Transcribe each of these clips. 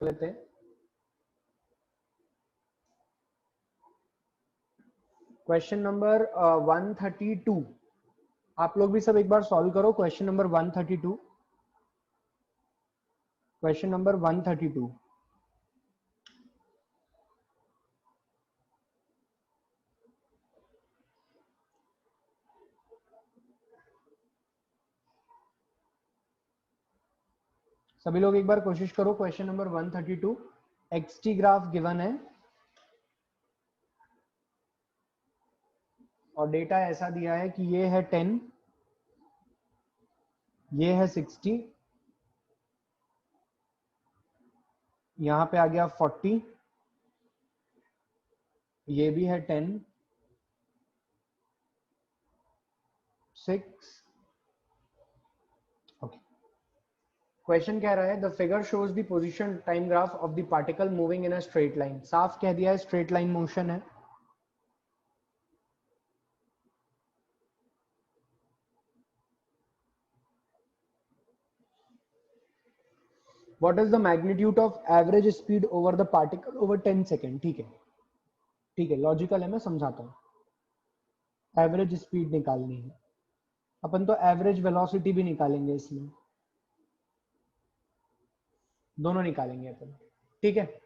लेते हैं। Question number 132 आप लोग भी सब एक बार सॉल्व करो। Question number 132, question number 132। सभी लोग एक बार कोशिश करो। Question number 132, X T graph given है और डेटा ऐसा दिया है कि ये है 10, ये है 60, यहां पे आ गया 40, ये भी है 10, 6। ओके, क्वेश्चन कह रहा है the figure shows the position time graph of the particle moving in a straight line. साफ कह दिया है स्ट्रेट लाइन मोशन है। What is the magnitude of average speed over the particle over 10 second. ठीक है, ठीक है, लॉजिकल है, मैं समझाता हूं। एवरेज स्पीड निकालनी है अपन, तो एवरेज वेलोसिटी भी निकालेंगे, इसमें दोनों निकालेंगे अपन। ठीक है,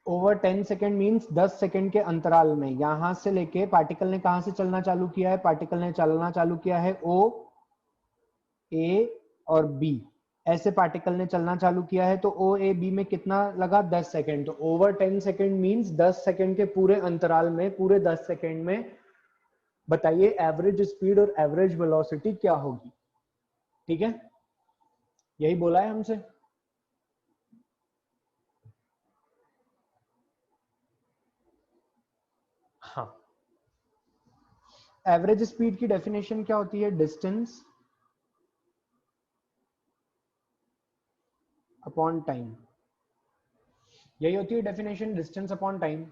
ओवर 10 सेकेंड मींस 10 सेकेंड के अंतराल में यहां से लेके पार्टिकल ने कहां से चलना चालू किया है, पार्टिकल ने चलना चालू किया है ओ, ए और बी, ऐसे पार्टिकल ने चलना चालू किया है। तो ओ ए बी में कितना लगा, 10 सेकेंड। तो ओवर 10 सेकेंड मींस 10 सेकेंड के पूरे अंतराल में, पूरे 10 सेकेंड में बताइए एवरेज स्पीड और एवरेज वेलोसिटी क्या होगी। ठीक है, यही बोला है हमसे। हाँ, एवरेज स्पीड की डेफिनेशन क्या होती है, डिस्टेंस अपॉन टाइम। यही होती है डेफिनेशन, डिस्टेंस अपॉन टाइम।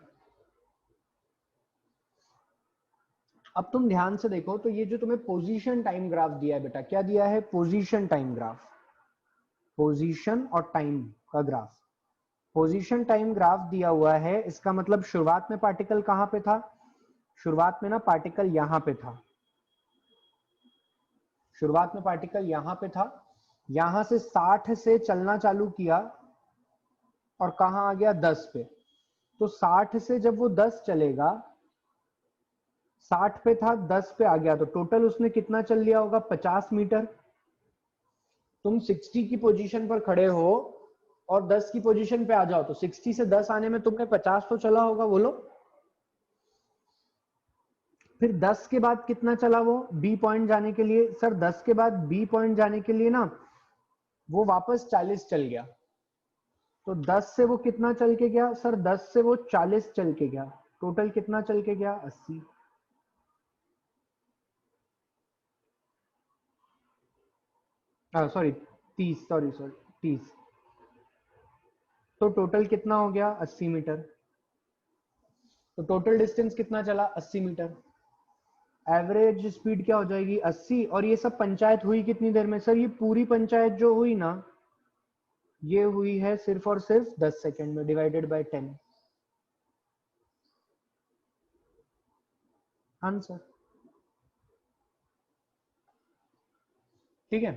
अब तुम ध्यान से देखो तो ये जो तुम्हें पोजीशन टाइम ग्राफ दिया है बेटा, क्या दिया है, पोजीशन टाइम ग्राफ, पोजीशन और टाइम का ग्राफ। पोजीशन टाइम ग्राफ दिया हुआ है, इसका मतलब शुरुआत में पार्टिकल कहां पे था, शुरुआत में ना पार्टिकल यहां पे था, शुरुआत में पार्टिकल यहां पे था, यहां से 60 से चलना चालू किया और कहां आ गया 10 पे। तो 60 से जब वो 10 चलेगा, 60 पे था 10 पे आ गया, तो टोटल उसने कितना चल लिया होगा, 50 मीटर। तुम 60 की पोजीशन पर खड़े हो और 10 की पोजीशन पे आ जाओ, तो 60 से 10 आने में तुमने 50 तो चला होगा, बोलो। फिर 10 के बाद कितना चला वो, बी पॉइंट जाने के लिए। सर 10 के बाद बी पॉइंट जाने के लिए ना वो वापस 40 चल गया। तो 10 से वो कितना चल के गया, सर 10 से वो 40 चल के गया। टोटल कितना चल के गया, 80। Sorry 30, sorry 30। तो टोटल कितना हो गया, 80 मीटर। तो टोटल डिस्टेंस कितना चला, 80 मीटर। एवरेज स्पीड क्या हो जाएगी, 80। और ये सब पंचायत हुई कितनी देर में, सर ये पूरी पंचायत जो हुई ना, ये हुई है सिर्फ और सिर्फ 10 सेकेंड में, डिवाइडेड बाय 10। आंसर। ठीक है,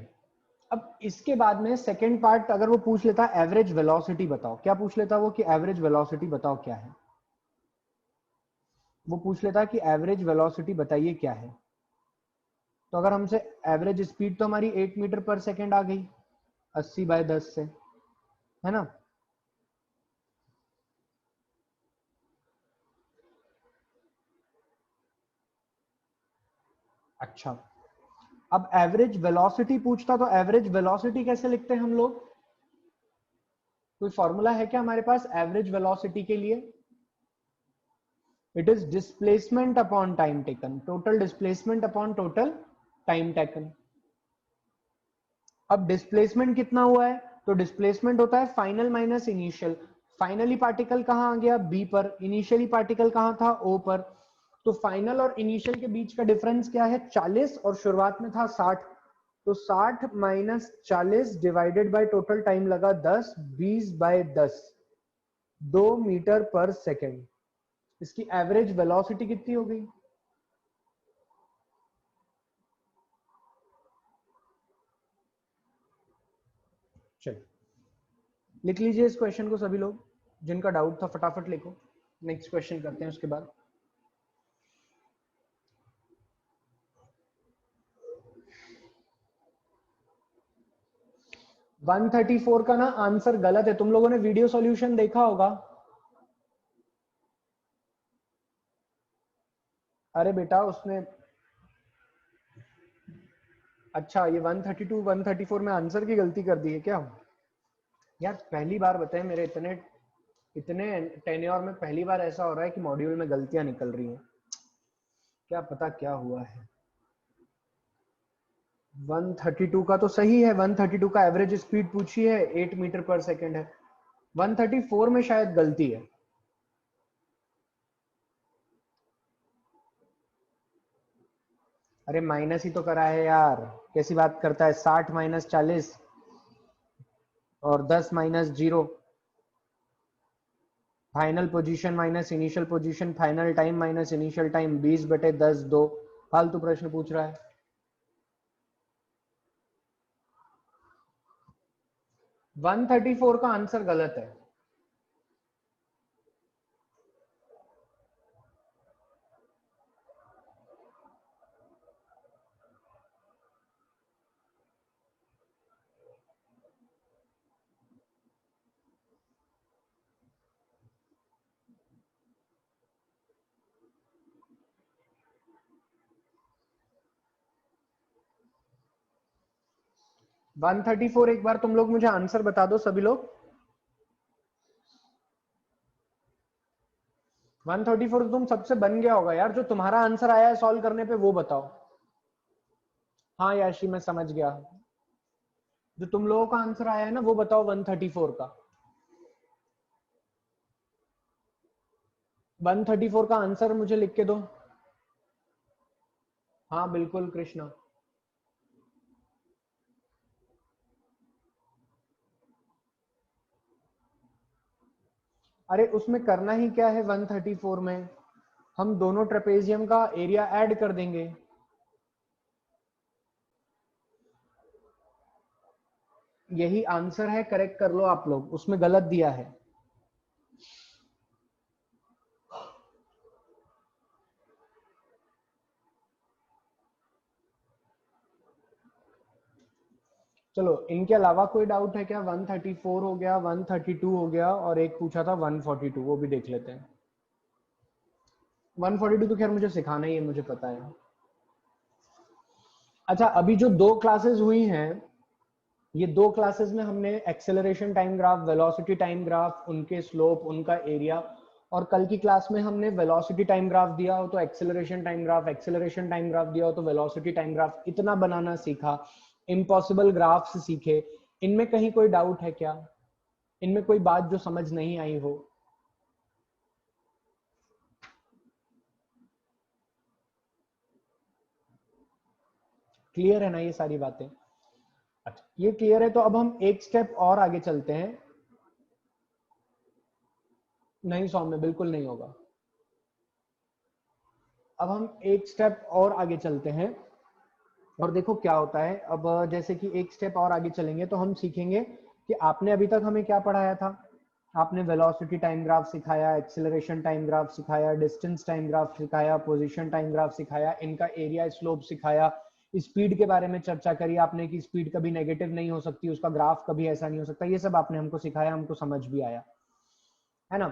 अब इसके बाद में सेकेंड पार्ट अगर वो पूछ लेता एवरेज वेलोसिटी बताओ, क्या पूछ लेता वो, कि एवरेज वेलोसिटी बताओ क्या है। वो पूछ लेता कि एवरेज वेलोसिटी बताइए क्या है। तो अगर हमसे एवरेज स्पीड तो हमारी 8 मीटर पर सेकेंड आ गई 80 बाय 10 से, है ना। अच्छा, अब एवरेज वेलोसिटी पूछता तो एवरेज वेलोसिटी कैसे लिखते हैं हम लोग, कोई फॉर्मूला है क्या हमारे पास एवरेज वेलोसिटी के लिए। It is displacement upon time taken, total displacement upon total time taken. अब डिस्प्लेसमेंट कितना हुआ है, तो डिस्प्लेसमेंट होता है final minus initial. Finally particle कहां आ गया, बी पर। इनिशियली पार्टिकल कहां था, ओ पर। तो फाइनल और इनिशियल के बीच का डिफरेंस क्या है, 40, और शुरुआत में था 60। तो 60 minus 40 divided by total time लगा 10, 20 बाय 10, 2 मीटर पर सेकेंड। इसकी एवरेज वेलोसिटी कितनी हो गई? चलिए लिख लीजिए इस क्वेश्चन को सभी लोग, जिनका डाउट था फटाफट लिखो। नेक्स्ट क्वेश्चन करते हैं उसके बाद। वन 134 का ना आंसर गलत है। तुम लोगों ने वीडियो सॉल्यूशन देखा होगा। अरे बेटा उसने, अच्छा ये 132 134 में आंसर की गलती कर दी है क्या? यार पहली बार बताए मेरे इतने इतने टेन्योर में पहली बार ऐसा हो रहा है कि मॉड्यूल में गलतियां निकल रही हैं। क्या पता क्या हुआ है। 132 का तो सही है, 132 का एवरेज स्पीड पूछी है 8 मीटर पर सेकेंड है। 134 में शायद गलती है। अरे माइनस ही तो करा है यार, कैसी बात करता है। 60 माइनस 40 और 10 minus 0, final position minus initial position, final time minus initial time, 20/10 2। फालतू प्रश्न पूछ रहा है। 134 का आंसर गलत है। वन 134 एक बार तुम लोग मुझे आंसर बता दो सभी लोग। 134 तो तुम सबसे बन गया होगा यार। जो तुम्हारा आंसर आया है सॉल्व करने पे वो बताओ। हाँ याशी मैं समझ गया। जो तुम लोगों का आंसर आया है ना वो बताओ 134 का। 134 का आंसर मुझे लिख के दो। हाँ बिल्कुल कृष्णा। अरे उसमें करना ही क्या है 134 में, हम दोनों ट्रेपेजियम का एरिया ऐड कर देंगे। यही आंसर है, करेक्ट कर लो आप लोग, उसमें गलत दिया है। चलो इनके अलावा कोई डाउट है क्या? 134 हो गया, 132 हो गया और एक पूछा था 142, वो भी देख लेते हैं। 142 तो खैर मुझे सिखाना ही है, मुझे पता है। अच्छा अभी जो दो क्लासेस हुई हैं, ये दो क्लासेस में हमने acceleration time graph, velocity time graph, उनके स्लोप, उनका एरिया, और कल की क्लास में हमने वेलोसिटी टाइम ग्राफ दिया हो तो acceleration time graph, acceleration time graph दिया हो तो वेलोसिटी टाइम ग्राफ, इतना बनाना सीखा। इम्पॉसिबल ग्राफ्स सीखे। इनमें कहीं कोई डाउट है क्या? इनमें कोई बात जो समझ नहीं आई हो? क्लियर है ना ये सारी बातें? अच्छा ये क्लियर है तो अब हम एक स्टेप और आगे चलते हैं। नहीं सौम्य बिल्कुल नहीं होगा। अब हम एक स्टेप और आगे चलते हैं और देखो क्या होता है। अब जैसे कि एक स्टेप और आगे चलेंगे तो हम सीखेंगे कि आपने अभी तक हमें क्या पढ़ाया था। आपने वेलोसिटी टाइम ग्राफ सिखाया, एक्सेलरेशन टाइम ग्राफ सिखाया, डिस्टेंस टाइम ग्राफ सिखाया, पोजीशन टाइम ग्राफ सिखाया, इनका एरिया स्लोप सिखाया, स्पीड के बारे में चर्चा करी आपने कि स्पीड कभी नेगेटिव नहीं हो सकती, उसका ग्राफ कभी ऐसा नहीं हो सकता। ये सब आपने हमको सिखाया, हमको समझ भी आया है ना।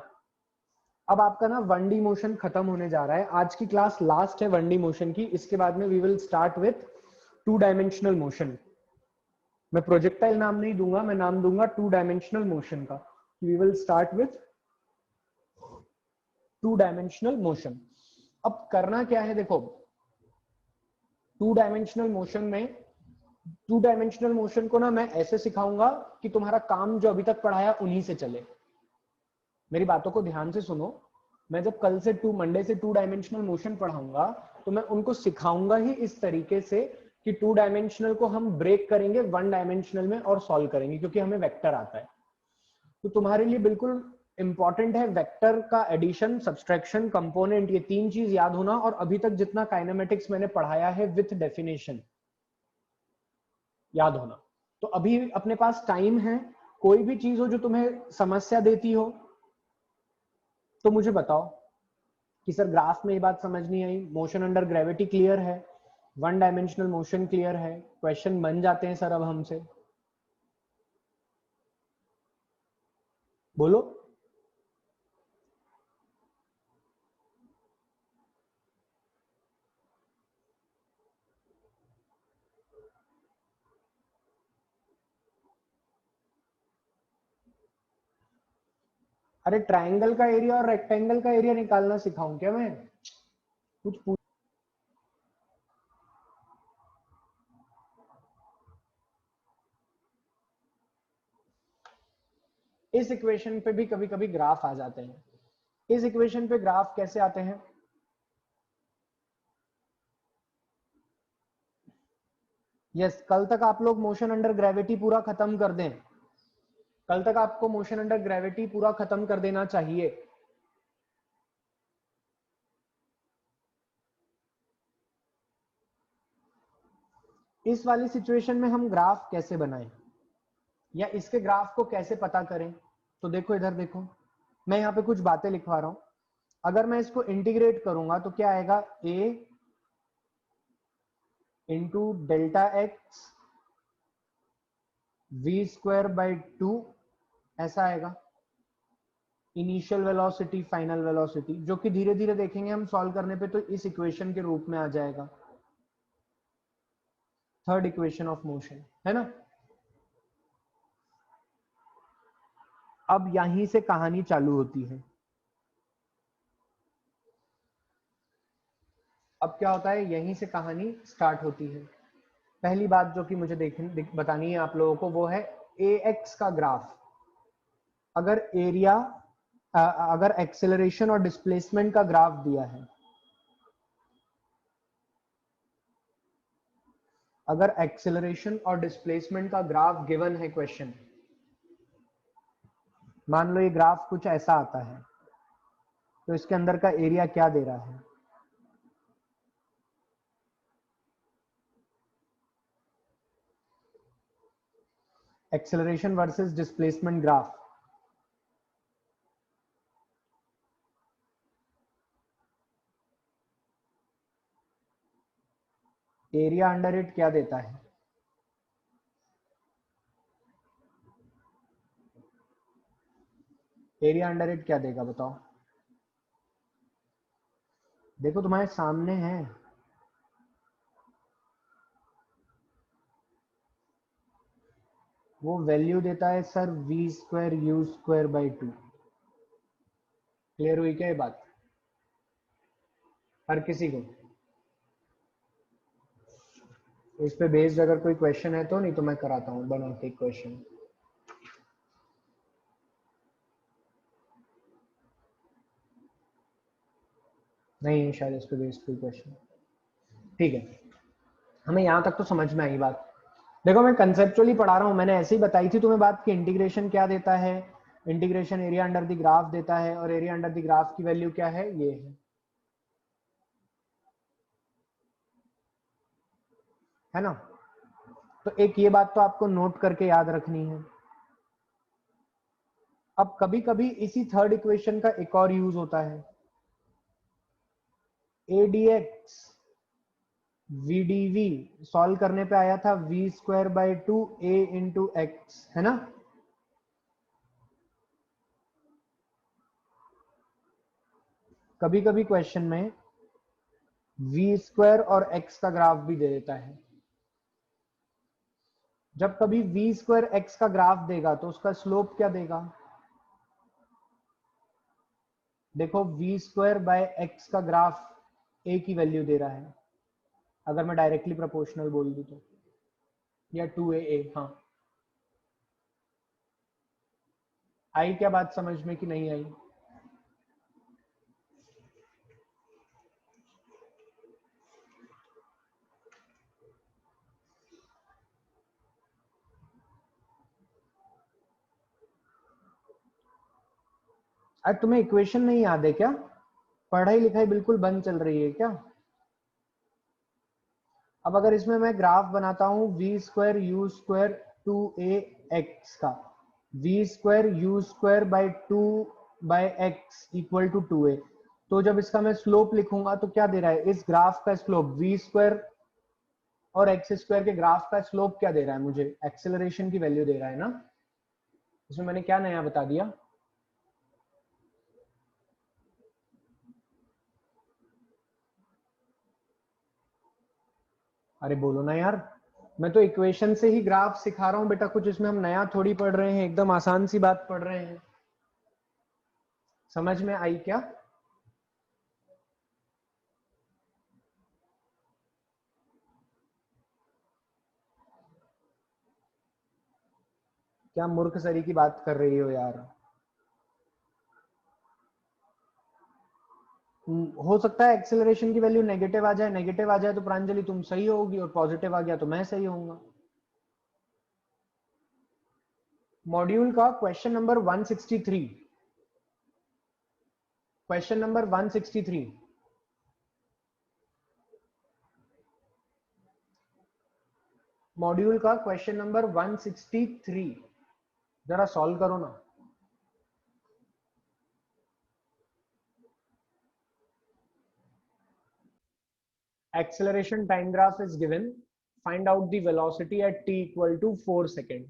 अब आपका ना 1D मोशन खत्म होने जा रहा है। आज की क्लास लास्ट है 1D मोशन की। इसके बाद में we will start with 2 dimensional motion. मैं प्रोजेक्टाइल नाम नहीं दूंगा, मैं नाम दूंगा 2 डायमेंशनल मोशन का। We will start with 2 dimensional motion. अब करना क्या है देखो, 2 डायमेंशनल मोशन में, 2 डायमेंशनल मोशन को ना मैं ऐसे सिखाऊंगा कि तुम्हारा काम जो अभी तक पढ़ाया उन्हीं से चले। मेरी बातों को ध्यान से सुनो। मैं जब कल से मंडे से 2 डायमेंशनल मोशन पढ़ाऊंगा तो मैं उनको सिखाऊंगा ही इस तरीके से कि 2 डायमेंशनल को हम ब्रेक करेंगे 1 डायमेंशनल में और सॉल्व करेंगे, क्योंकि हमें वेक्टर आता है। तो तुम्हारे लिए बिल्कुल इंपॉर्टेंट है वेक्टर का एडिशन, सब्सट्रैक्शन, कंपोनेंट, ये 3 चीज याद होना। और अभी तक जितना काइनेमेटिक्स मैंने पढ़ाया है विथ डेफिनेशन याद होना। तो अभी अपने पास टाइम है, कोई भी चीज हो जो तुम्हें समस्या देती हो तो मुझे बताओ कि सर ग्राफ में ये बात समझ नहीं आई, मोशन अंडर ग्रेविटी क्लियर है, 1 डायमेंशनल मोशन क्लियर है, क्वेश्चन बन जाते हैं सर अब हमसे, बोलो। अरे ट्रायंगल का एरिया और रेक्टेंगल का एरिया निकालना सिखाऊं क्या मैं? कुछ पूछ। इस इक्वेशन पे भी कभी कभी ग्राफ आ जाते हैं। इस इक्वेशन पे ग्राफ कैसे आते हैं? यस, कल तक आप लोग मोशन अंडर ग्रेविटी पूरा खत्म कर दें। कल तक आपको मोशन अंडर ग्रेविटी पूरा खत्म कर देना चाहिए। इस वाली सिचुएशन में हम ग्राफ कैसे बनाएं या इसके ग्राफ को कैसे पता करें? तो देखो इधर देखो, मैं यहाँ पे कुछ बातें लिखवा रहा हूं। अगर मैं इसको इंटीग्रेट करूंगा तो क्या आएगा? a into delta X V square by 2 ऐसा आएगा। इनिशियल वेलोसिटी, फाइनल वेलोसिटी, जो कि धीरे धीरे देखेंगे हम सॉल्व करने पे तो इस इक्वेशन के रूप में आ जाएगा, थर्ड इक्वेशन ऑफ मोशन, है ना। अब यहीं से कहानी चालू होती है। अब क्या होता है, यहीं से कहानी स्टार्ट होती है। पहली बात जो कि मुझे बतानी है आप लोगों को वो है ए एक्स का ग्राफ। अगर एरिया, अगर एक्सेलरेशन और डिस्प्लेसमेंट का ग्राफ दिया है, अगर एक्सेलरेशन और डिस्प्लेसमेंट का ग्राफ गिवन है क्वेश्चन, मान लो ये ग्राफ कुछ ऐसा आता है, तो इसके अंदर का एरिया क्या दे रहा है? Acceleration versus displacement graph, area under it क्या देता है? एरिया अंडर इट क्या देगा बताओ? देखो तुम्हारे सामने है, वो वैल्यू देता है sir V square U square by 2। Clear हुई क्या ये बात हर किसी को? इस पे बेस्ड अगर कोई क्वेश्चन है तो, नहीं तो मैं कराता हूँ बना के क्वेश्चन। नहीं शायद इस पे बेस्ड कोई क्वेश्चन, ठीक है। हमें यहाँ तक तो समझ में आई बात। देखो मैं कंसेप्चुअली पढ़ा रहा हूँ, मैंने ऐसे ही बताई थी तुम्हें बात कि इंटीग्रेशन क्या देता है, integration area under the graph देता है, और एरिया अंडर द ग्राफ की वैल्यू क्या है? ये है ना। तो एक ये बात तो आपको नोट करके याद रखनी है। अब कभी कभी इसी थर्ड इक्वेशन का एक और यूज होता है, A D X V D V solve करने पे आया था V square by 2 A into X, है ना। कभी कभी क्वेश्चन में वी स्क्वायर और एक्स का ग्राफ भी दे देता है। जब कभी वी स्क्वायर एक्स का ग्राफ देगा तो उसका स्लोप क्या देगा? देखो वी स्क्वायर बाय एक्स का ग्राफ ए की वैल्यू दे रहा है, अगर मैं डायरेक्टली प्रोपोर्शनल बोल दूं तो, या 2a। हाँ, आई क्या बात समझ में कि नहीं आई? अरे तुम्हें इक्वेशन नहीं याद है क्या? पढ़ाई लिखाई बिल्कुल बंद चल रही है क्या? अब अगर इसमें मैं ग्राफ बनाता हूं V square U square two A X का, V square U square by two by X equal to two A, तो जब इसका मैं स्लोप लिखूंगा तो क्या दे रहा है? इस ग्राफ का स्लोप वी स्क्वायर और एक्स स्क्वायर के ग्राफ का स्लोप क्या दे रहा है मुझे? एक्सेलरेशन की वैल्यू दे रहा है ना। इसमें मैंने क्या नया बता दिया? अरे बोलो ना यार, मैं तो इक्वेशन से ही ग्राफ सिखा रहा हूं बेटा, कुछ इसमें हम नया थोड़ी पढ़ रहे हैं, एकदम आसान सी बात पढ़ रहे हैं। समझ में आई क्या? क्या मूर्ख सरी की बात कर रही हो यार? हो सकता है एक्सेलरेशन की वैल्यू नेगेटिव आ जाए, नेगेटिव आ जाए तो प्रांजलि तुम सही होगी, और पॉजिटिव आ गया तो मैं सही होऊंगा। मॉड्यूल का question number 163, question number 163, module का क्वेश्चन नंबर 163 जरा सॉल्व करो ना। Acceleration time graph is given. Find out the velocity at t equal to 4 second.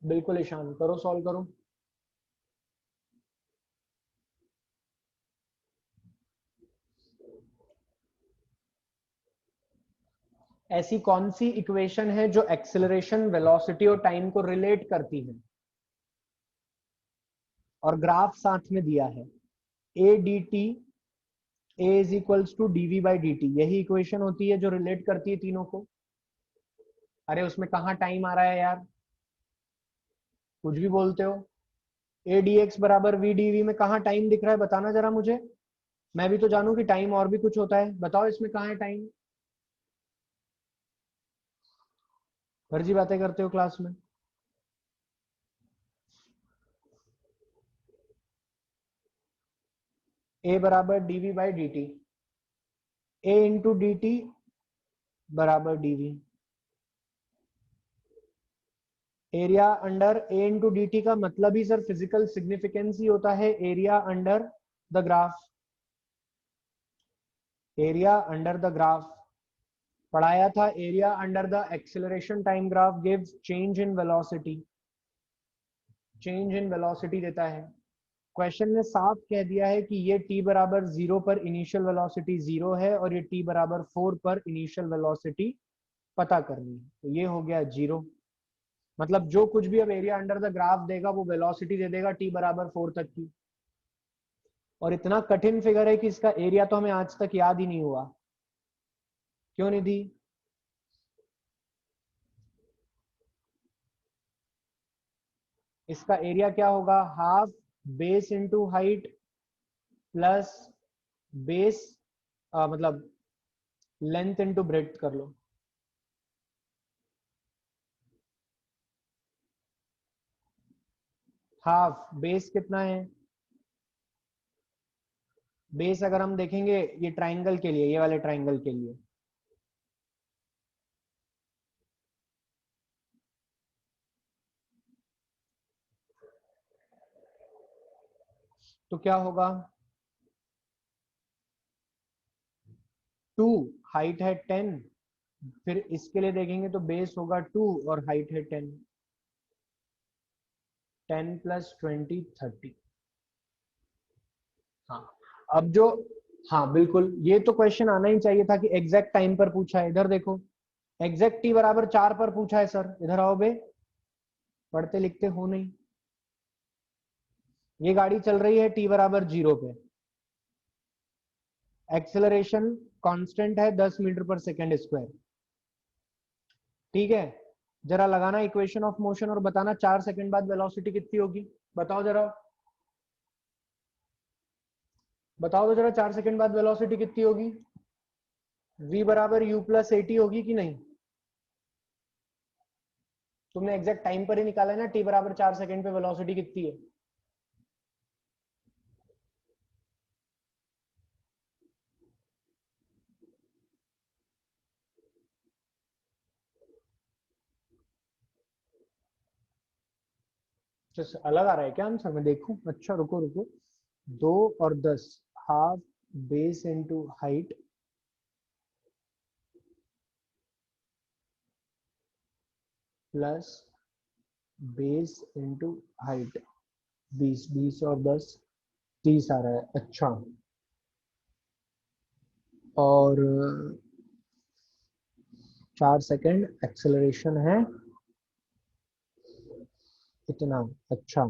बिल्कुल ईशान, करो सॉल्व करो। ऐसी कौन सी इक्वेशन है जो एक्सेलरेशन, वेलोसिटी और टाइम को रिलेट करती है और ग्राफ साथ में दिया है? A D T A is equals to D V by D T, यही इक्वेशन होती है जो रिलेट करती है तीनों को। अरे उसमें कहाँ टाइम आ रहा है यार, कुछ भी बोलते हो। ए डी एक्स बराबर वी डी वी में कहाँ टाइम दिख रहा है? बताना जरा मुझे, मैं भी तो जानू कि टाइम और भी कुछ होता है। बताओ इसमें कहाँ है टाइम? फर्जी बातें करते हो क्लास में। ए बराबर D V by D T, A into D T बराबर D V. Area under A into D T का मतलब ही सर फिजिकल सिग्निफिकेंस ही होता है area under the graph, area under the graph. पढ़ाया था area under the acceleration time graph gives change in velocity, change in velocity देता है। क्वेश्चन ने साफ कह दिया है कि ये t बराबर 0 पर इनिशियल वेलोसिटी 0 है और ये t बराबर 4 पर इनिशियल वेलोसिटी पता करनी है, तो ये हो गया 0। मतलब जो कुछ भी अब एरिया अंडर द ग्राफ देगा वो वेलोसिटी दे देगा t बराबर 4 तक की। और इतना कठिन फिगर है कि इसका एरिया तो हमें आज तक याद ही नहीं हुआ। क्यों निधि? इसका एरिया क्या होगा? Half base into height plus base, मतलब लेंथ इंटू ब्रेड्थ कर लो। हाफ बेस कितना है? बेस अगर हम देखेंगे ये ट्राइंगल के लिए, ये वाले ट्राइंगल के लिए, तो क्या होगा? 2, हाइट है 10, फिर इसके लिए देखेंगे तो बेस होगा 2 और हाइट है 10, 10 प्लस 20 30। हाँ, अब जो, हाँ बिल्कुल, ये तो क्वेश्चन आना ही चाहिए था कि एग्जैक्ट टाइम पर पूछा है। इधर देखो, एग्जैक्ट टी बराबर 4 पर पूछा है सर। इधर आओ बे, पढ़ते लिखते हो नहीं। ये गाड़ी चल रही है टी बराबर 0 पे, एक्सेलरेशन कांस्टेंट है 10 मीटर पर सेकेंड स्क्वायर। ठीक है, जरा लगाना इक्वेशन ऑफ मोशन और बताना 4 सेकंड बाद वेलोसिटी कितनी होगी। बताओ जरा, बताओ तो जरा, 4 सेकंड बाद वेलोसिटी कितनी होगी? v बराबर u प्लस एटी होगी कि नहीं? तुमने एग्जैक्ट टाइम पर ही निकाला है ना, t बराबर 4 सेकंड पे वेलोसिटी कितनी है। जैसे अलग आ रहा है क्या आंसर, मैं देखूं। अच्छा रुको रुको, 2 और 10, half base into height plus base into height, 20, 20 और 10, 30 आ रहा है। अच्छा, और 4 सेकंड एक्सेलरेशन है इतना। अच्छा,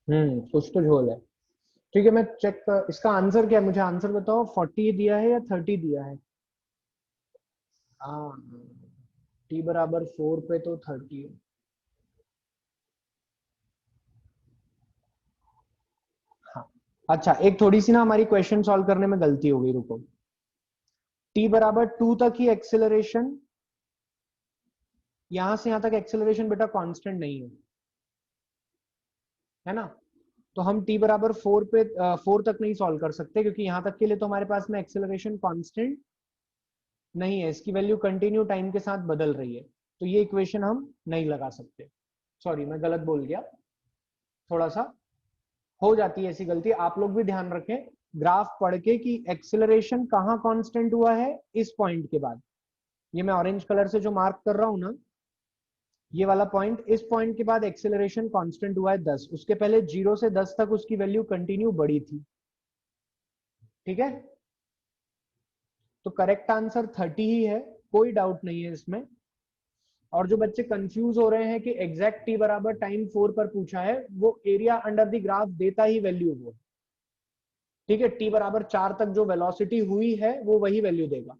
कुछ तो झोल है। ठीक है, मैं चेक इसका आंसर क्या है, मुझे आंसर बताओ। 40 दिया है या 30 दिया है। हाँ, t बराबर 4 पे तो 30 है। हाँ, अच्छा, एक थोड़ी सी ना हमारी क्वेश्चन सॉल्व करने में गलती हो गई, रुको। t बराबर 2 तक ही एक्सेलरेशन, यहां से यहां तक एक्सेलरेशन बेटा कांस्टेंट नहीं है ना। तो हम t बराबर 4 पे 4 तक नहीं सॉल्व कर सकते, क्योंकि यहां तक के लिए तो हमारे पास में एक्सेलरेशन कांस्टेंट नहीं है, इसकी वैल्यू कंटिन्यू टाइम के साथ बदल रही है। तो ये इक्वेशन हम नहीं लगा सकते। सॉरी, मैं गलत बोल गया, थोड़ा सा हो जाती है ऐसी गलती, आप लोग भी ध्यान रखें ग्राफ पढ़ के कि एक्सेलरेशन कहाँ कांस्टेंट हुआ है, इस पॉइंट के बाद। ये मैं ऑरेंज कलर से जो मार्क कर रहा हूं ना, ये वाला पॉइंट, इस पॉइंट के बाद एक्सेलरेशन कांस्टेंट हुआ है 10, उसके पहले 0 से 10 तक उसकी वैल्यू कंटिन्यू बढ़ी थी। ठीक है, तो करेक्ट आंसर 30 ही है, कोई डाउट नहीं है इसमें। और जो बच्चे कंफ्यूज हो रहे हैं कि एग्जैक्ट t बराबर टाइम 4 पर पूछा है, वो एरिया अंडर द ग्राफ देता ही वैल्यू वो। ठीक है, t बराबर 4 तक जो वेलोसिटी हुई है वो वही वैल्यू देगा।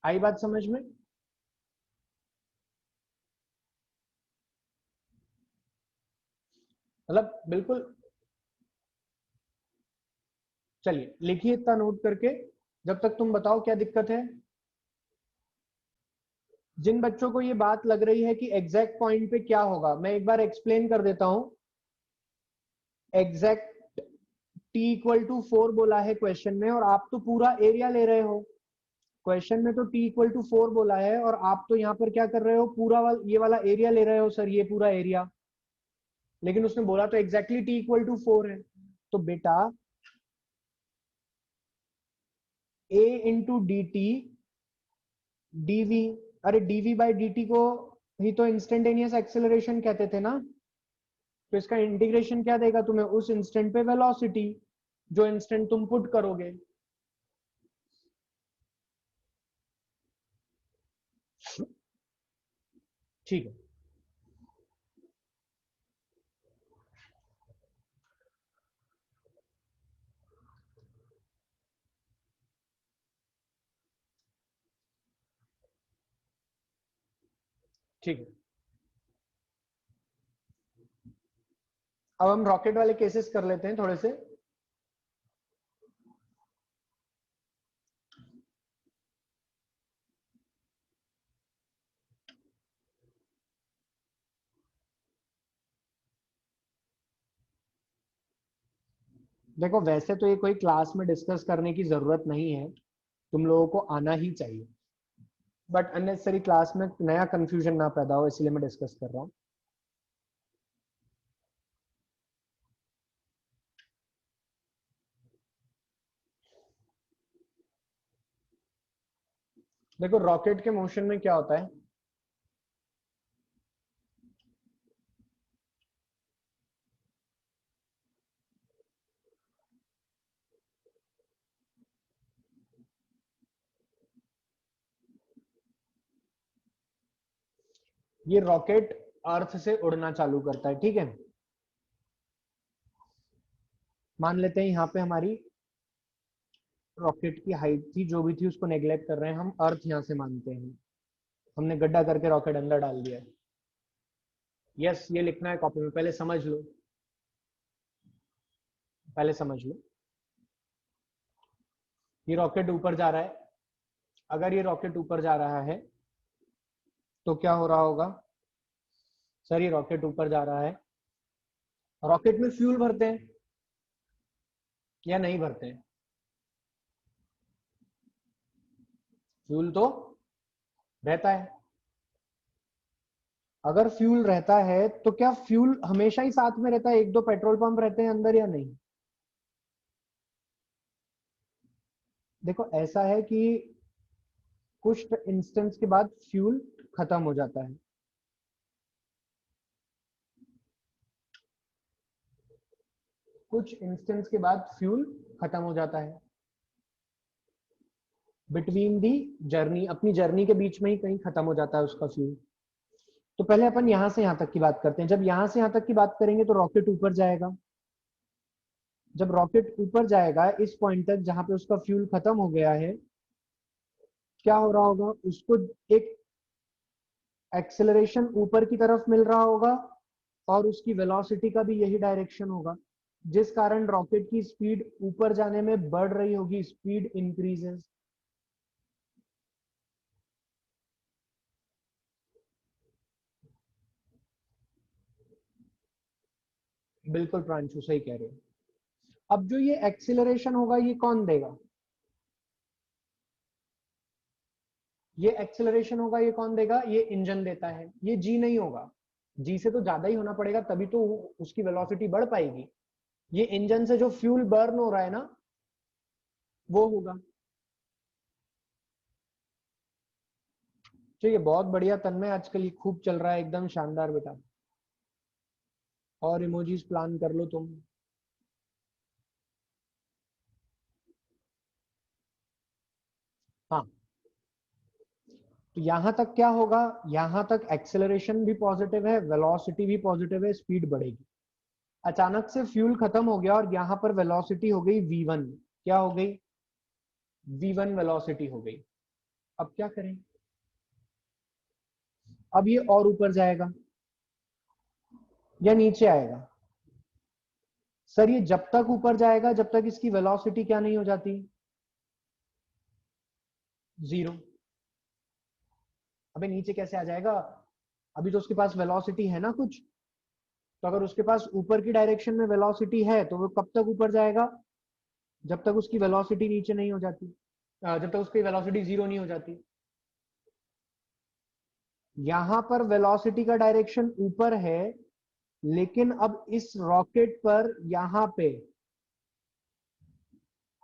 आई बात समझ में। मतलब बिल्कुल। चलिए लिखिए इतना नोट करके, जब तक तुम बताओ क्या दिक्कत है। जिन बच्चों को ये बात लग रही है कि एग्जैक्ट पॉइंट पे क्या होगा, मैं एक बार एक्सप्लेन कर देता हूं। एग्जैक्ट t इक्वल टू 4 बोला है क्वेश्चन में, और आप तो पूरा एरिया ले रहे हो। क्वेश्चन में तो t इक्वल टू 4 बोला है, और आप तो यहाँ पर क्या कर रहे हो, पूरा ये वाला एरिया ले रहे हो। सर ये पूरा एरिया, लेकिन उसने बोला तो एग्जैक्टली t इक्वल टू 4 है। तो बेटा a into D T dv, अरे dv बाई dt को ही तो इंस्टेंटेनियस एक्सेलरेशन कहते थे ना। तो इसका इंटीग्रेशन क्या देगा तुम्हें, उस इंस्टेंट पे वेलोसिटी, जो इंस्टेंट तुम पुट करोगे। ठीक है, ठीक है। अब हम रॉकेट वाले केसेस कर लेते हैं थोड़े से। देखो वैसे तो ये कोई क्लास में डिस्कस करने की जरूरत नहीं है, तुम लोगों को आना ही चाहिए, बट अननेसेसरी क्लास में नया कंफ्यूजन ना पैदा हो, इसलिए मैं डिस्कस कर रहा हूँ। देखो रॉकेट के मोशन में क्या होता है, ये रॉकेट अर्थ से उड़ना चालू करता है। ठीक है, मान लेते हैं यहाँ पे हमारी रॉकेट की हाइट थी, जो भी थी उसको नेग्लेक्ट कर रहे हैं हम, अर्थ यहाँ से मानते हैं। हमने गड्ढा करके रॉकेट अंदर डाल दिया है। यस, ये लिखना है कॉपी में, पहले समझ लो, पहले समझ लो। ये रॉकेट ऊपर जा रहा है, अगर ये रॉकेट ऊपर जा रहा है तो क्या हो रहा होगा सर, ये रॉकेट ऊपर जा रहा है, रॉकेट में फ्यूल भरते हैं या नहीं भरते हैं? फ्यूल तो रहता है। अगर फ्यूल रहता है तो क्या फ्यूल हमेशा ही साथ में रहता है, एक दो पेट्रोल पंप रहते हैं अंदर या नहीं? देखो ऐसा है कि कुछ इंस्टेंस के बाद फ्यूल खत्म हो जाता है। कुछ इंस्टेंस के बाद फ्यूल खत्म हो जाता है बिटवीन दी जर्नी, अपनी जर्नी के बीच में ही कहीं खत्म हो जाता है उसका फ्यूल। तो पहले अपन यहां से यहां तक की बात करते हैं। जब यहां से यहां तक की बात करेंगे तो रॉकेट ऊपर जाएगा। जब रॉकेट ऊपर जाएगा इस पॉइंट तक जहां पे उसका फ्यूल खत्म हो गया है, क्या हो रहा होगा, उसको एक एक्सेलरेशन ऊपर की तरफ मिल रहा होगा और उसकी वेलोसिटी का भी यही डायरेक्शन होगा, जिस कारण रॉकेट की स्पीड ऊपर जाने में बढ़ रही होगी, स्पीड इंक्रीजेस। बिल्कुल प्रांशु सही कह रहे हो। अब जो ये एक्सेलरेशन होगा ये कौन देगा? ये एक्सेलरेशन होगा ये कौन देगा? ये इंजन देता है। ये जी नहीं होगा, जी से तो ज्यादा ही होना पड़ेगा तभी तो उसकी वेलोसिटी बढ़ पाएगी। ये इंजन से जो फ्यूल बर्न हो रहा है ना, वो होगा। तो ये बहुत बढ़िया तन्मय, आजकल ये खूब चल रहा है, एकदम शानदार बेटा। और इमोजीज प्लान कर लो तुम। हाँ, तो यहां तक क्या होगा, यहां तक एक्सेलरेशन भी पॉजिटिव है, वेलोसिटी भी पॉजिटिव है, स्पीड बढ़ेगी। अचानक से फ्यूल खत्म हो गया और यहां पर वेलोसिटी हो गई v1। क्या हो गई? v1 वेलोसिटी हो गई। अब क्या करें? अब ये और ऊपर जाएगा या नीचे आएगा? सर ये जब तक ऊपर जाएगा जब तक इसकी वेलोसिटी क्या नहीं हो जाती, जीरो। अबे नीचे कैसे आ जाएगा, अभी तो उसके पास वेलोसिटी है ना कुछ। तो अगर उसके पास ऊपर की डायरेक्शन में वेलोसिटी है तो वो कब तक ऊपर जाएगा? जब तक उसकी वेलोसिटी नीचे नहीं हो जाती, जब तक उसकी वेलोसिटी जीरो नहीं हो जाती। यहां पर वेलोसिटी का डायरेक्शन ऊपर है, लेकिन अब इस रॉकेट पर यहां पे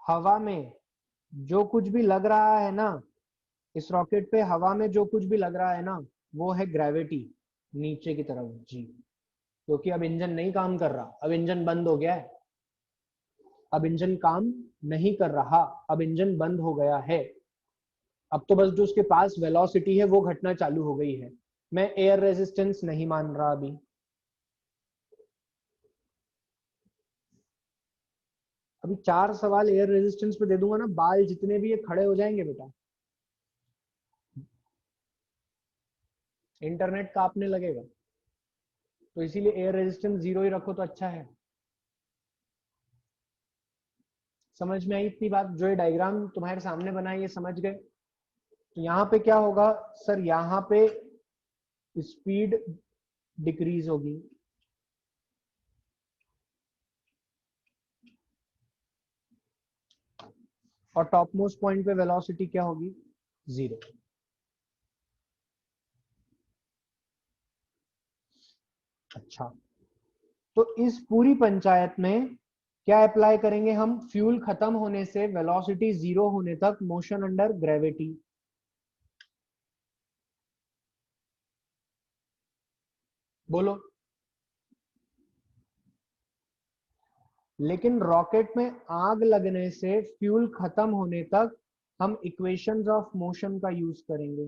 हवा में जो कुछ भी लग रहा है ना, इस रॉकेट पे हवा में जो कुछ भी लग रहा है ना, वो है ग्रेविटी नीचे की तरफ जी। क्योंकि अब इंजन नहीं काम कर रहा, अब इंजन बंद हो गया है। अब इंजन काम नहीं कर रहा, अब इंजन बंद हो गया है। अब तो बस जो उसके पास वेलोसिटी है वो घटना चालू हो गई है। मैं एयर रेजिस्टेंस नहीं मान रहा अभी। अभी 4 सवाल एयर रेजिस्टेंस पे दे दूंगा ना, बाल जितने भी ये खड़े हो जाएंगे बेटा। इंटरनेट कांपने लगेगा। तो इसीलिए एयर रेजिस्टेंस जीरो ही रखो तो अच्छा है। समझ में आई इतनी बात? जो ये डायग्राम तुम्हारे सामने बना है ये समझ गए? तो यहाँ पे क्या होगा सर, यहाँ पे स्पीड डिक्रीज होगी और टॉप मोस्ट पॉइंट पे वेलोसिटी क्या होगी? जीरो। अच्छा, तो इस पूरी पंचायत में क्या अप्लाई करेंगे हम? फ्यूल खत्म होने से वेलोसिटी जीरो होने तक मोशन अंडर ग्रेविटी। बोलो। लेकिन रॉकेट में आग लगने से फ्यूल खत्म होने तक हम इक्वेशंस ऑफ मोशन का यूज करेंगे,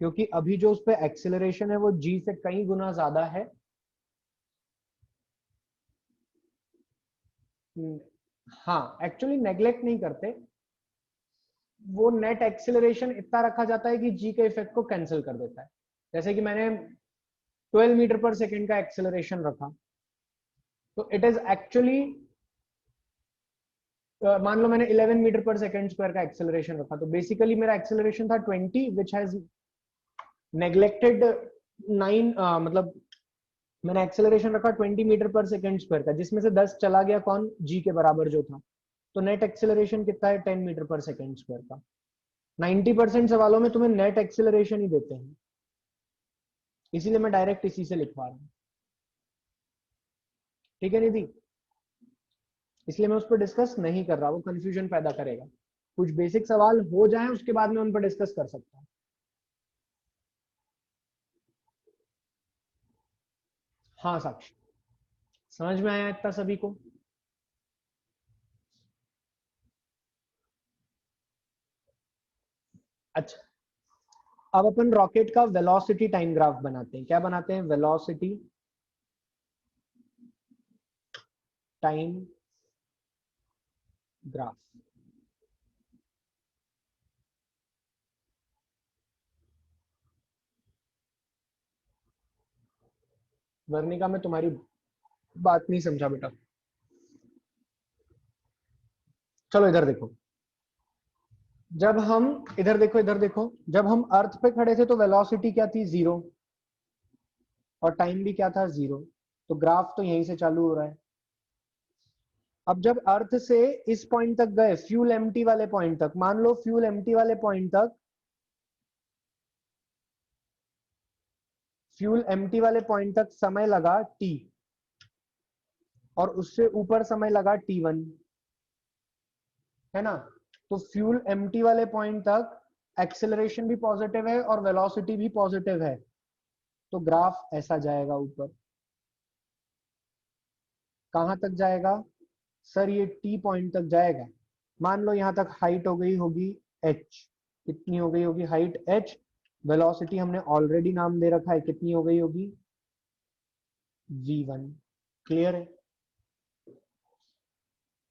क्योंकि अभी जो उस पर एक्सेलरेशन है वो जी से कई गुना ज्यादा है। हाँ, एक्चुअली नेग्लेक्ट नहीं करते, वो नेट एक्सेलरेशन इतना रखा जाता है कि जी के इफेक्ट को कैंसिल कर देता है। जैसे कि मैंने 12 मीटर पर सेकेंड का एक्सेलरेशन रखा, तो इट इज एक्चुअली मान लो मैंने 11 मीटर पर सेकंड स्क्वायर का एक्सेलरेशन रखा, तो बेसिकली मेरा एक्सेलरेशन था 20 विच हैज नेग्लेक्टेड 9, मतलब मैंने एक्सेलरेशन रखा 20 मीटर पर सेकंड स्क्वायर का, जिसमें से 10 चला गया कौन, जी के बराबर जो था। तो नेट एक्सेलरेशन कितना है, 10 मीटर पर सेकंड स्क्वायर का। 90% सवालों में तुम्हें नेट एक्सेलरेशन ही देते हैं, इसीलिए मैं डायरेक्ट इसी से लिखवा रहा हूँ। ठीक है निधि, इसलिए मैं उस पर डिस्कस नहीं कर रहा, वो कंफ्यूजन पैदा करेगा। कुछ बेसिक सवाल हो जाए उसके बाद में उन पर डिस्कस कर सकता हूँ। हाँ साक्षी, समझ में आया इतना सभी को? अच्छा, अब अपन रॉकेट का वेलोसिटी टाइम ग्राफ बनाते हैं। क्या बनाते हैं, वेलोसिटी टाइम ग्राफ। वर्णिका में तुम्हारी बात नहीं समझा बेटा। चलो इधर देखो, जब हम इधर देखो, इधर देखो, जब हम अर्थ पे खड़े थे तो वेलोसिटी क्या थी, 0, और टाइम भी क्या था, 0। तो ग्राफ तो यहीं से चालू हो रहा है। अब जब अर्थ से इस पॉइंट तक गए, फ्यूल एम्प्टी वाले पॉइंट तक, मान लो फ्यूल एम्प्टी वाले पॉइंट तक, फ्यूल एम्प्टी वाले पॉइंट तक समय लगा t, और उससे ऊपर समय लगा t1, है ना। तो फ्यूल एम्प्टी वाले पॉइंट तक एक्सेलरेशन भी पॉजिटिव है और वेलोसिटी भी पॉजिटिव है, तो ग्राफ ऐसा जाएगा ऊपर। कहां तक जाएगा सर, ये टी पॉइंट तक जाएगा। मान लो यहां तक हाइट हो गई होगी h, कितनी हो गई होगी हाइट h, वेलोसिटी हमने ऑलरेडी नाम दे रखा है, कितनी हो गई होगी v1। क्लियर है,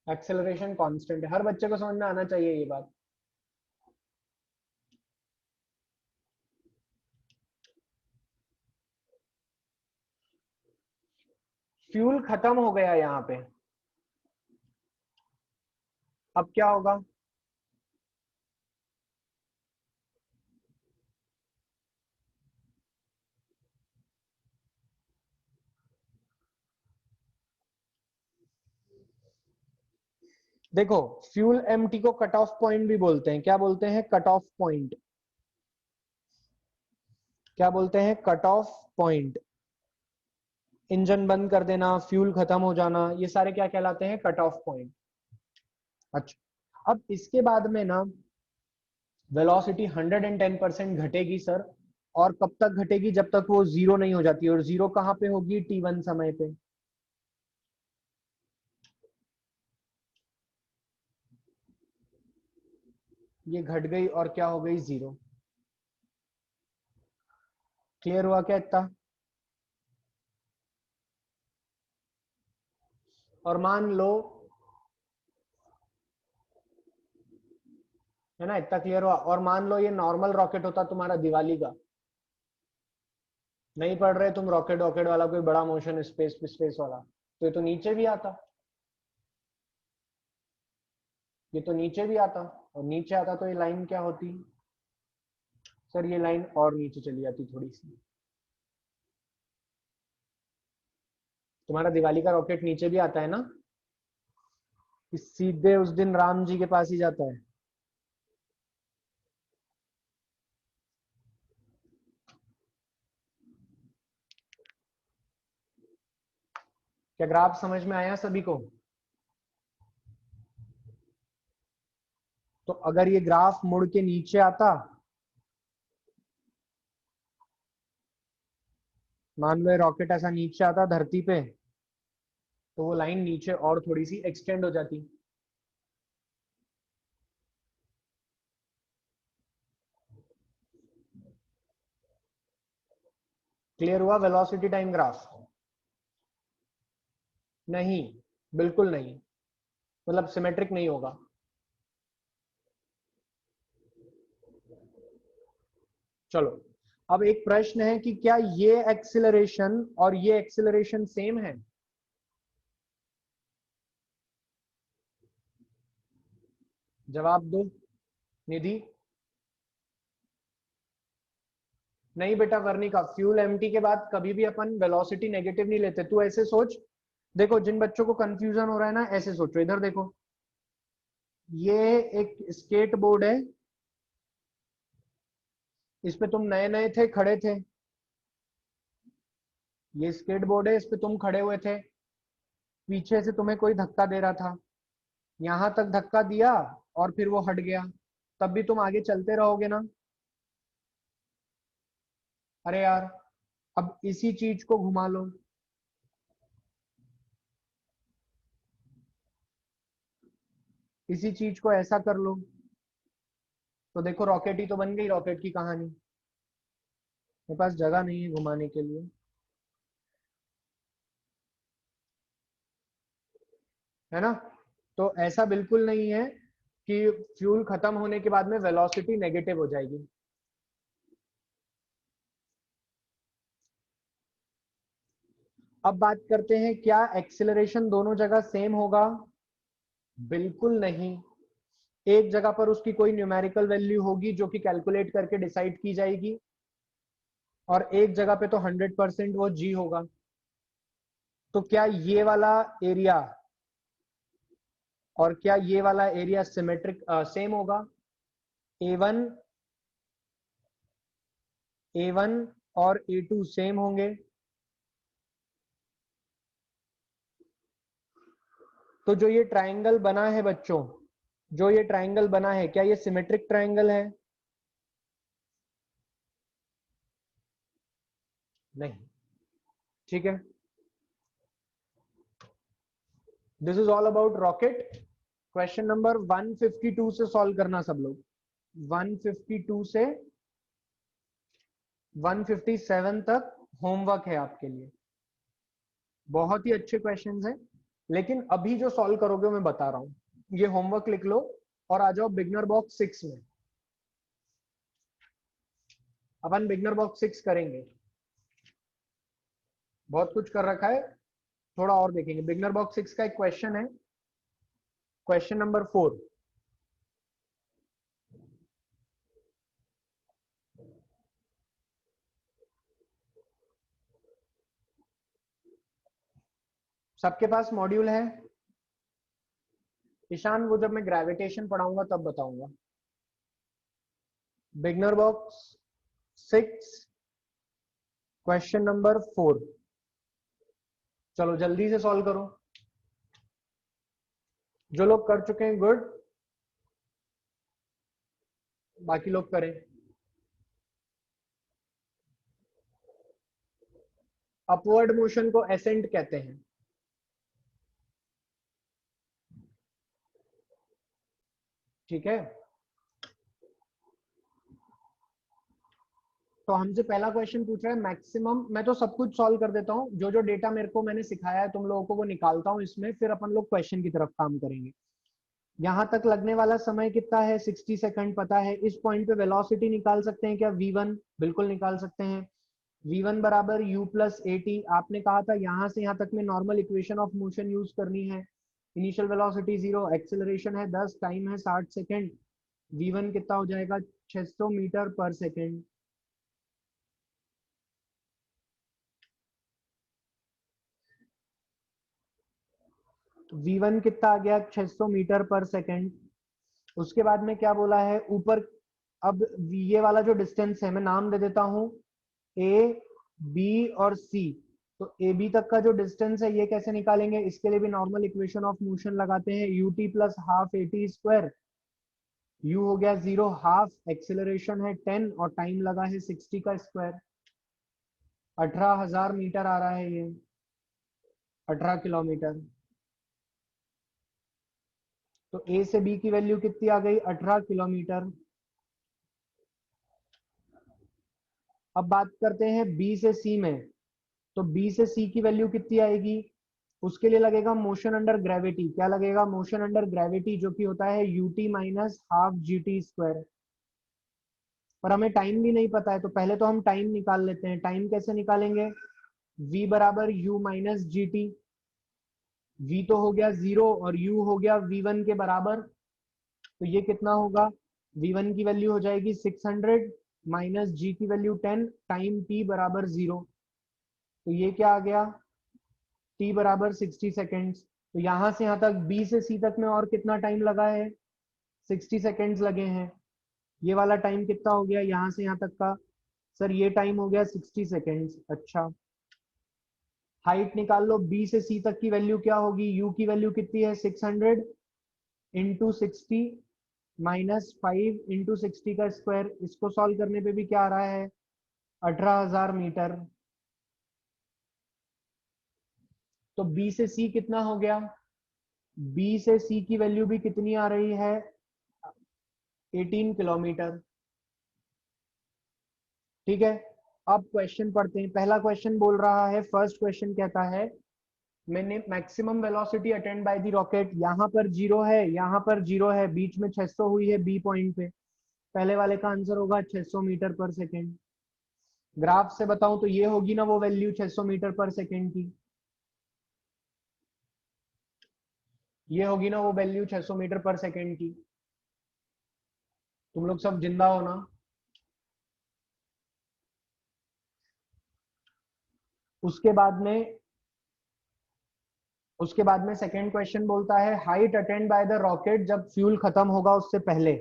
एक्सेलरेशन कांस्टेंट है, हर बच्चे को समझ में आना चाहिए ये बात। फ्यूल खत्म हो गया यहाँ पे, अब क्या होगा, देखो फ्यूल एम्प्टी को कट ऑफ पॉइंट भी बोलते हैं। क्या बोलते हैं, कट ऑफ पॉइंट। क्या बोलते हैं, कट ऑफ पॉइंट। इंजन बंद कर देना, फ्यूल खत्म हो जाना, ये सारे क्या कहलाते हैं, कट ऑफ पॉइंट। अच्छा, अब इसके बाद में ना वेलोसिटी 110% घटेगी सर, और कब तक घटेगी, जब तक वो 0 नहीं हो जाती। और 0 कहां पे होगी, t1 समय पे। ये घट गई और क्या हो गई, 0। क्लियर हुआ क्या इतना? और मान लो, है ना, इतना क्लियर हुआ। और मान लो ये नॉर्मल रॉकेट होता तुम्हारा दिवाली का, नहीं पढ़ रहे तुम रॉकेट वॉकेट वाला कोई बड़ा मोशन स्पेस स्पेस वाला, तो ये तो नीचे भी आता, ये तो नीचे भी आता, और नीचे आता तो ये लाइन क्या होती सर, ये लाइन और नीचे चली जाती थोड़ी सी। तुम्हारा दिवाली का रॉकेट नीचे भी आता है ना, कि सीधे उस दिन राम जी के पास ही जाता है। क्या ग्राफ समझ में आया सभी को? तो अगर ये ग्राफ मुड़ के नीचे आता, मान लो ये रॉकेट ऐसा नीचे आता धरती पे, तो वो लाइन नीचे और थोड़ी सी एक्सटेंड हो जाती। क्लियर हुआ वेलोसिटी टाइम ग्राफ? नहीं, बिल्कुल नहीं, मतलब सिमेट्रिक नहीं होगा। चलो, अब एक प्रश्न है कि क्या ये एक्सिलरेशन और ये एक्सिलरेशन सेम है? जवाब दो निधि। नहीं बेटा वर्णिका, फ्यूल एम्प्टी के बाद कभी भी अपन वेलोसिटी नेगेटिव नहीं लेते। तू ऐसे सोच, देखो जिन बच्चों को कंफ्यूजन हो रहा है ना, ऐसे सोचो, इधर देखो, ये एक स्केट बोर्ड है, इस पे तुम नए नए थे, खड़े थे, ये स्केट बोर्ड है, इस पे तुम खड़े हुए थे, पीछे से तुम्हें कोई धक्का दे रहा था, यहां तक धक्का दिया और फिर वो हट गया, तब भी तुम आगे चलते रहोगे ना। अरे यार, अब इसी चीज को घुमा लो, इसी चीज को ऐसा कर लो, तो देखो रॉकेट ही तो बन गई, रॉकेट की कहानी। मेरे पास जगह नहीं है घुमाने के लिए, है ना। तो ऐसा बिल्कुल नहीं है कि फ्यूल खत्म होने के बाद में वेलोसिटी नेगेटिव हो जाएगी। अब बात करते हैं, क्या एक्सीलरेशन दोनों जगह सेम होगा? बिल्कुल नहीं। एक जगह पर उसकी कोई न्यूमेरिकल वैल्यू होगी जो कि कैलकुलेट करके डिसाइड की जाएगी, और एक जगह पे तो 100% वो जी होगा। तो क्या ये वाला एरिया और क्या ये वाला एरिया सिमेट्रिक सेम होगा? A1 A1 और A2 सेम होंगे। तो जो ये ट्रायंगल बना है बच्चों, जो ये ट्रायंगल बना है, क्या ये सिमेट्रिक ट्रायंगल है? नहीं। ठीक है, this is all about rocket. Question number 152 से सॉल्व करना सब लोग। 152 से 157 तक होमवर्क है आपके लिए। बहुत ही अच्छे क्वेश्चंस हैं, लेकिन अभी जो सॉल्व करोगे मैं बता रहा हूं। ये होमवर्क लिख लो और आ जाओ बिगनर बॉक्स 6 में। अपन बिगनर बॉक्स 6 करेंगे, बहुत कुछ कर रखा है, थोड़ा और देखेंगे। बिगनर बॉक्स 6 का एक क्वेश्चन है, क्वेश्चन नंबर 4। सबके पास मॉड्यूल है? ईशान, वो जब मैं ग्रेविटेशन पढ़ाऊंगा तब बताऊंगा। Beginner box 6 question number 4। चलो जल्दी से सॉल्व करो, जो लोग कर चुके हैं गुड, बाकी लोग करें। अपवर्ड मोशन को एसेंट कहते हैं। ठीक है, तो हमसे पहला क्वेश्चन पूछ रहा है मैक्सिमम। मैं तो सब कुछ सॉल्व कर देता हूँ, जो जो डेटा मेरे को मैंने सिखाया है तुम लोगों को वो निकालता हूँ इसमें, फिर अपन लोग क्वेश्चन की तरफ काम करेंगे। यहां तक लगने वाला समय कितना है? 60 सेकंड पता है। इस पॉइंट पे वेलोसिटी निकाल सकते हैं क्या? v1 बिल्कुल निकाल सकते हैं। v1 बराबर u प्लस ए टी। आपने कहा था यहां से यहां तक में normal equation of motion use करनी है। इनिशियल वेलोसिटी 0, एक्सेलरेशन है 10, टाइम है 60 सेकेंड। v1 कितना हो जाएगा? 600 मीटर पर सेकेंड। v1 कितना आ गया? 600 मीटर पर सेकेंड। उसके बाद में क्या बोला है ऊपर? अब ये वाला जो डिस्टेंस है मैं नाम दे देता हूं ए, बी और सी। तो ए बी तक का जो डिस्टेंस है ये कैसे निकालेंगे? इसके लिए भी नॉर्मल इक्वेशन ऑफ मोशन लगाते हैं, U T plus half A T square. You हो गया 0, हाफ, एक्सेलरेशन है 10 और टाइम लगा है 60 का स्क्वायर। 18,000 मीटर आ रहा है ये, 18 किलोमीटर। तो ए से बी की वैल्यू कितनी आ गई? 18 किलोमीटर। अब बात करते हैं बी से सी में। तो बी से सी की वैल्यू कितनी आएगी? उसके लिए लगेगा मोशन अंडर ग्रेविटी। क्या लगेगा? मोशन अंडर ग्रेविटी, जो कि होता है UT minus half G T square. पर हमें टाइम भी नहीं पता है, तो पहले तो हम टाइम निकाल लेते हैं। टाइम कैसे निकालेंगे? v बराबर u minus G T. v तो हो गया 0 और u हो गया v1 के बराबर। तो ये कितना होगा, v1 की वैल्यू हो जाएगी 600 माइनस g की वैल्यू 10 टाइम t बराबर 0। तो ये क्या आ गया, t बराबर 60 सेकेंड्स। तो यहां से यहां तक b से c तक में और कितना टाइम लगा है, 60 सेकेंड्स लगे हैं। ये वाला टाइम कितना हो गया यहां से यहां तक का, सर ये टाइम हो गया 60 सेकेंड्स। अच्छा, हाइट निकाल लो, b से c तक की वैल्यू क्या होगी, u की वैल्यू कितनी है 600 इंटू 60 माइनस 5 इंटू 60 का स्क्वायर। इसको सॉल्व करने पे भी क्या आ रहा है, 18,000 मीटर। तो b से c कितना हो गया, b से c की वैल्यू भी कितनी आ रही है, 18 किलोमीटर। ठीक है, अब क्वेश्चन पढ़ते हैं। पहला क्वेश्चन बोल रहा है, फर्स्ट क्वेश्चन कहता है मैंने maximum velocity attend bye the rocket, यहाँ पर 0 है, यहाँ पर 0 है, बीच में 600 हुई है बी पॉइंट पे। पहले वाले का आंसर होगा 600 मीटर पर सेकेंड। ग्राफ से बताऊं तो ये होगी ना वो वैल्यू 600 मीटर पर सेकेंड की, ये होगी ना वो वैल्यू 600 मीटर पर सेकेंड की। तुम लोग सब जिंदा हो ना। उसके बाद में सेकेंड क्वेश्चन बोलता है height attend bye the rocket जब फ्यूल खत्म होगा उससे पहले।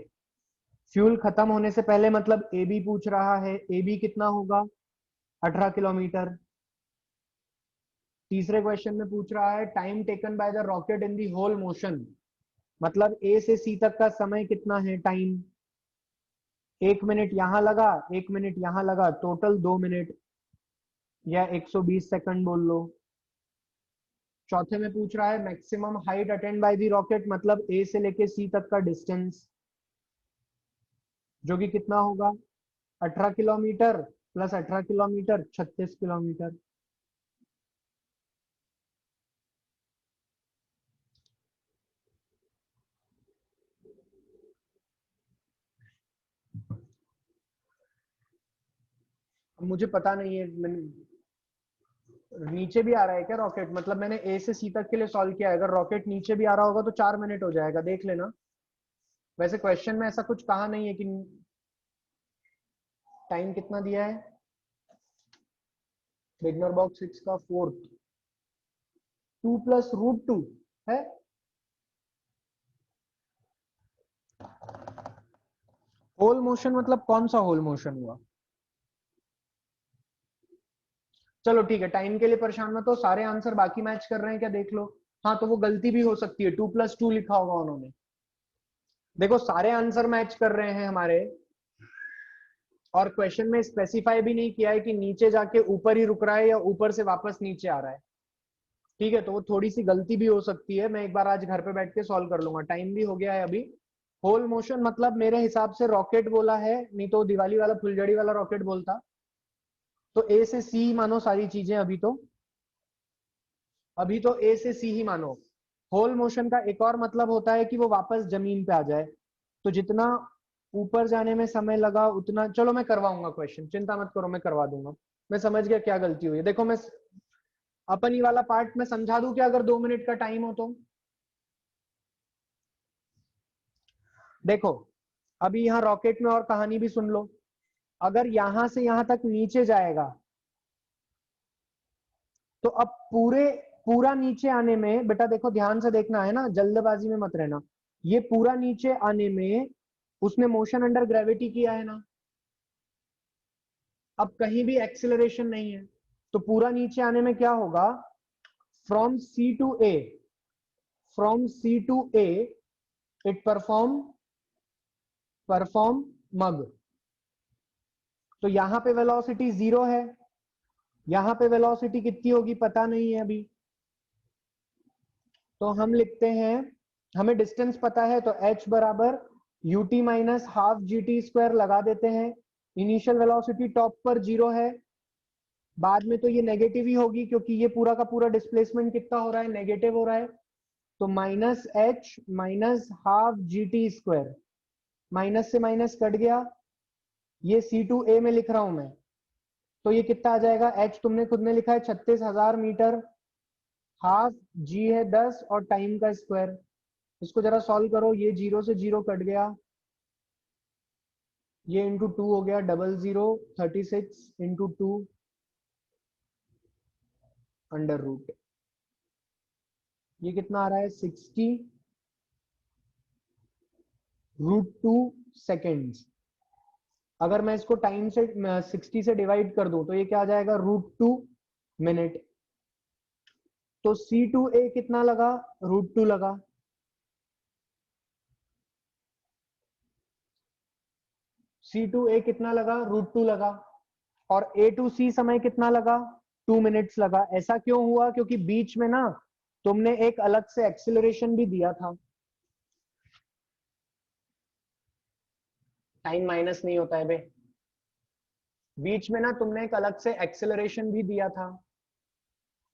फ्यूल खत्म होने से पहले मतलब ए बी पूछ रहा है, ए बी कितना होगा 18 किलोमीटर। तीसरे क्वेश्चन में पूछ रहा है time taken by the rocket in the whole motion, मतलब ए से सी तक का समय कितना है टाइम। 1 मिनट यहां लगा, 1 मिनट यहां लगा, टोटल 2 मिनट या 120 सेकंड बोल लो। चौथे में पूछ रहा है maximum height attend bye the rocket, मतलब ए से लेके सी तक का डिस्टेंस, जो कि कितना होगा 18 किलोमीटर प्लस 18 किलोमीटर 36 किलोमीटर। मुझे पता नहीं है, नीचे भी आ रहा है क्या रॉकेट, मतलब मैंने ए से सी तक के लिए सॉल्व किया है, अगर रॉकेट नीचे भी आ रहा होगा तो 4 मिनट हो जाएगा, देख लेना। वैसे क्वेश्चन में ऐसा कुछ कहा नहीं है कि टाइम कितना दिया है, बिगनर बॉक्स 6 का फोर्थ, 2 + √2 है। होल मोशन मतलब कौन सा होल मोशन हुआ, चलो ठीक है, टाइम के लिए परेशान मत हो, सारे आंसर बाकी मैच कर रहे हैं क्या देख लो। हाँ तो वो गलती भी हो सकती है, 2 + 2 लिखा होगा उन्होंने। देखो सारे आंसर मैच कर रहे हैं हमारे, और क्वेश्चन में स्पेसिफाई भी नहीं किया है कि नीचे जाके ऊपर ही रुक रहा है या ऊपर से वापस नीचे आ रहा है। ठीक है, तो वो थोड़ी सी गलती भी हो सकती है, मैं एक बार आज घर पे बैठ के सॉल्व कर लूंगा, टाइम भी हो गया है अभी। होल मोशन मतलब मेरे हिसाब से रॉकेट बोला है, नहीं तो दिवाली वाला फुलझड़ी वाला रॉकेट बोलता। तो ए से सी मानो सारी चीजें, अभी तो ए से सी ही मानो। होल मोशन का एक और मतलब होता है कि वो वापस जमीन पे आ जाए, तो जितना ऊपर जाने में समय लगा उतना, चलो मैं करवाऊंगा क्वेश्चन, चिंता मत करो मैं करवा दूंगा। मैं समझ गया क्या गलती हुई है, देखो मैं अपन ही वाला पार्ट में समझा दूं क्या, अगर 2 मिनट का टाइम हो तो। देखो अभी यहाँ रॉकेट में और कहानी भी सुन लो, अगर यहां से यहां तक नीचे जाएगा तो अब पूरा नीचे आने में, बेटा देखो ध्यान से देखना है ना, जल्दबाजी में मत रहना। ये पूरा नीचे आने में उसने मोशन अंडर ग्रेविटी किया है ना, अब कहीं भी एक्सिलरेशन नहीं है, तो पूरा नीचे आने में क्या होगा, from C to A, it perform mug. तो यहां पे वेलोसिटी 0 है, यहां पे वेलोसिटी कितनी होगी पता नहीं है अभी, तो हम लिखते हैं, हमें डिस्टेंस पता है तो h बराबर ut माइनस हाफ GT² लगा देते हैं। इनिशियल वेलोसिटी टॉप पर 0 है, बाद में तो ये नेगेटिव ही होगी क्योंकि ये पूरा का पूरा डिस्प्लेसमेंट कितना हो रहा है, नेगेटिव हो रहा है। तो -h minus half GT², minus से माइनस कट गया, ये C2A में लिख रहा हूं मैं, तो ये कितना आ जाएगा, h तुमने खुद ने लिखा है 36,000 मीटर, हाफ g है 10 और टाइम का स्क्वायर, इसको जरा सॉल्व करो, ये 0 से 0 कट गया, ये इंटू 2 हो गया, 00 36 इंटू 2 अंडर रूट, ये कितना आ रहा है 60 √2 सेकेंड्स। अगर मैं इसको टाइम से 60 से डिवाइड कर दूं तो ये क्या आ जाएगा √2 मिनट। तो C2A कितना लगा, √2 लगा। C2A कितना लगा, √2 लगा। और A to C समय कितना लगा, 2 मिनट्स लगा। ऐसा क्यों हुआ, क्योंकि बीच में ना तुमने एक अलग से एक्सेलरेशन भी दिया था। टाइम माइनस नहीं होता है बे, बीच में ना तुमने एक अलग से एक्सेलरेशन भी दिया था,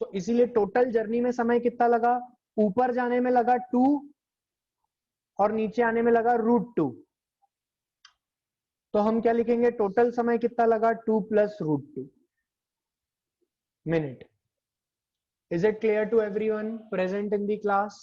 तो इसीलिए टोटल जर्नी में समय कितना लगा, ऊपर जाने में लगा 2 और नीचे आने में लगा √2। तो हम क्या लिखेंगे, टोटल समय कितना लगा 2 + √2 minute. Is it clear to everyone present in the class?